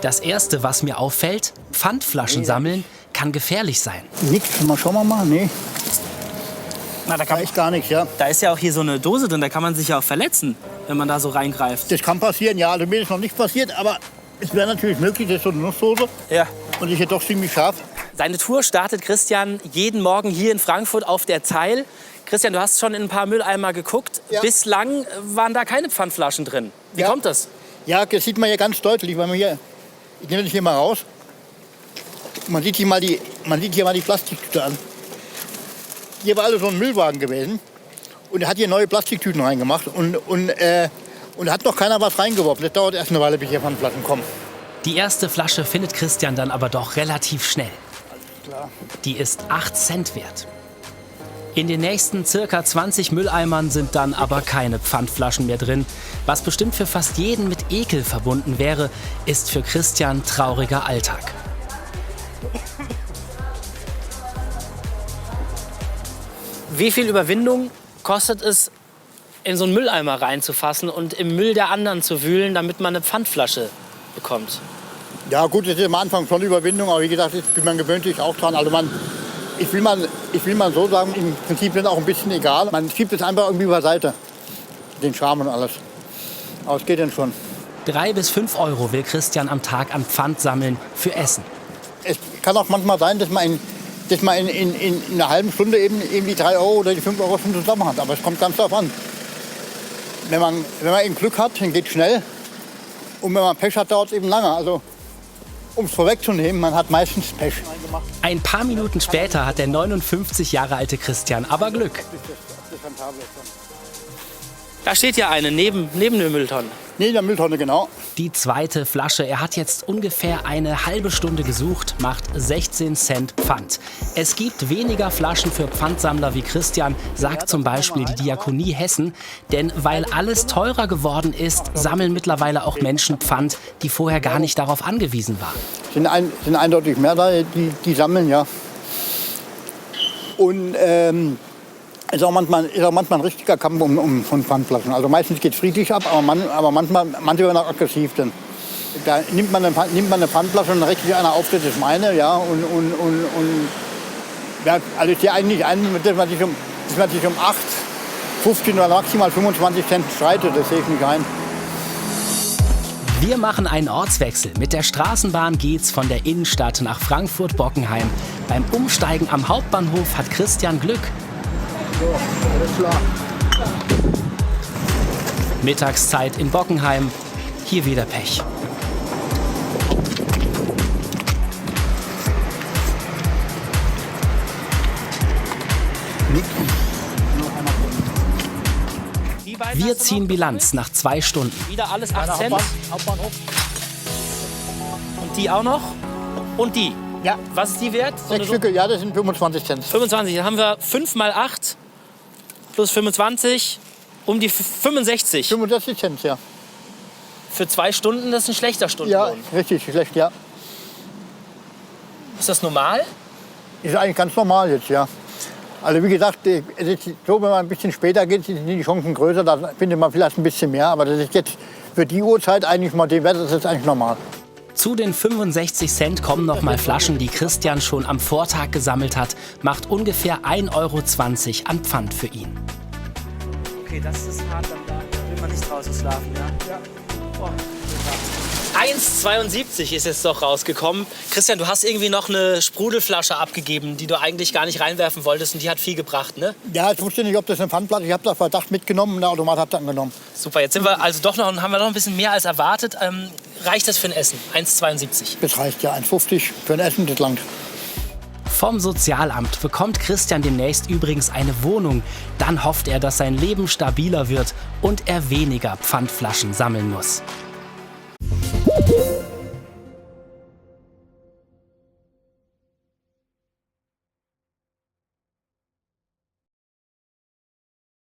Das Erste, was mir auffällt, Pfandflaschen sammeln kann gefährlich sein. Nix, mal schauen wir mal, nee. Na, Da ist gar nichts, ja. Da ist ja auch hier so eine Dose drin, da kann man sich ja auch verletzen, wenn man da so reingreift. Das kann passieren, ja. Also mir ist noch nicht passiert, aber es wäre natürlich möglich, das ist so eine Nussdose. Ja. Und ich hätte doch ziemlich scharf. Seine Tour startet Christian jeden Morgen hier in Frankfurt auf der Zeil. Christian, du hast schon in ein paar Mülleimer geguckt. Ja. Bislang waren da keine Pfandflaschen drin. Wie Ja. kommt das? Ja, das sieht man ja ganz deutlich, weil man hier, ich nehme das hier mal raus. Man sieht hier mal die Plastiktüte an. Hier war alles so ein Müllwagen gewesen und er hat hier neue Plastiktüten reingemacht und hat noch keiner was reingeworfen. Das dauert erst eine Weile, bis hier Pfandflaschen kommen. Die erste Flasche findet Christian dann aber doch relativ schnell. Klar. Die ist 8 Cent wert. In den nächsten circa 20 Mülleimern sind dann aber keine Pfandflaschen mehr drin. Was bestimmt für fast jeden mit Ekel verbunden wäre, ist für Christian trauriger Alltag. Wie viel Überwindung kostet es, in so einen Mülleimer reinzufassen und im Müll der anderen zu wühlen, damit man eine Pfandflasche bekommt? Ja gut, das ist am Anfang schon Überwindung, aber wie gesagt, man gewöhnt sich auch dran. Also ich will mal so sagen, im Prinzip ist es auch ein bisschen egal. Man schiebt es einfach irgendwie beiseite, den Charme und alles. Aber es geht dann schon. 3 bis 5 Euro will Christian am Tag an Pfand sammeln für Essen. Es kann auch manchmal sein, dass man in einer halben Stunde eben die 3 Euro oder die 5 Euro schon zusammen hat. Aber es kommt ganz darauf an. Wenn man eben Glück hat, dann geht es schnell. Und wenn man Pech hat, dauert es eben lange. Also, um es vorwegzunehmen, man hat meistens Pech. Ein paar Minuten später hat der 59 Jahre alte Christian aber Glück. Da steht ja eine neben der Mülltonne. Nee, in der Mülltonne, genau. Die zweite Flasche. Er hat jetzt ungefähr eine halbe Stunde gesucht, macht 16 Cent Pfand. Es gibt weniger Flaschen für Pfandsammler wie Christian, sagt zum Beispiel die Diakonie Hessen. Denn weil alles teurer geworden ist, sammeln mittlerweile auch Menschen Pfand, die vorher gar nicht darauf angewiesen waren. Sind eindeutig mehr da, die sammeln, ja. Und ist auch manchmal ein richtiger Kampf von Pfandflaschen. Also meistens geht es friedlich ab, aber manche werden auch aggressiv. Denn da nimmt man eine Pfandflasche und dann regt sich einer auf, das ist meine, ja. Und ja, also ist ja eigentlich dass man sich um 8, 15 oder maximal 25 Cent streitet, das sehe ich nicht ein. Wir machen einen Ortswechsel. Mit der Straßenbahn geht's von der Innenstadt nach Frankfurt-Bockenheim. Beim Umsteigen am Hauptbahnhof hat Christian Glück. So, alles klar. Mittagszeit in Bockenheim, hier wieder Pech. Wir ziehen Bilanz nach 2 Stunden. Wieder alles 8 Cent. Hauptbahnhof. Und die auch noch? Und die? Ja. Was ist die wert? 6 Stücke, ja, das sind 25 Cent. 25. Dann haben wir 5 mal 8 plus 25, um die 65. 65 Cent, ja. Für 2 Stunden, das ist ein schlechter Ja, Stundenlohn. richtig schlecht, ja. Ist das normal? Ist eigentlich ganz normal jetzt, ja. Also wie gesagt, es ist so, wenn man ein bisschen später geht, sind die Chancen größer, da findet man vielleicht ein bisschen mehr. Aber das ist jetzt für die Uhrzeit eigentlich mal dem Wetter, das ist eigentlich normal. Zu den 65 Cent kommen noch mal Flaschen, die Christian schon am Vortag gesammelt hat. Macht ungefähr 1,20 Euro an Pfand für ihn. Okay, das ist hart, da will man nicht draußen schlafen, ja? Ja. Oh. 1,72 ist jetzt doch rausgekommen. Christian, du hast irgendwie noch eine Sprudelflasche abgegeben, die du eigentlich gar nicht reinwerfen wolltest und die hat viel gebracht, ne? Ja, ich wusste nicht, ob das eine Pfandflasche ist. Ich habe das Verdacht mitgenommen und der Automat hat das angenommen. Super, jetzt sind wir also haben wir noch ein bisschen mehr als erwartet. Reicht das für ein Essen? 1,72. Das reicht ja, 1,50 für ein Essen, das langt. Vom Sozialamt bekommt Christian demnächst übrigens eine Wohnung. Dann hofft er, dass sein Leben stabiler wird und er weniger Pfandflaschen sammeln muss.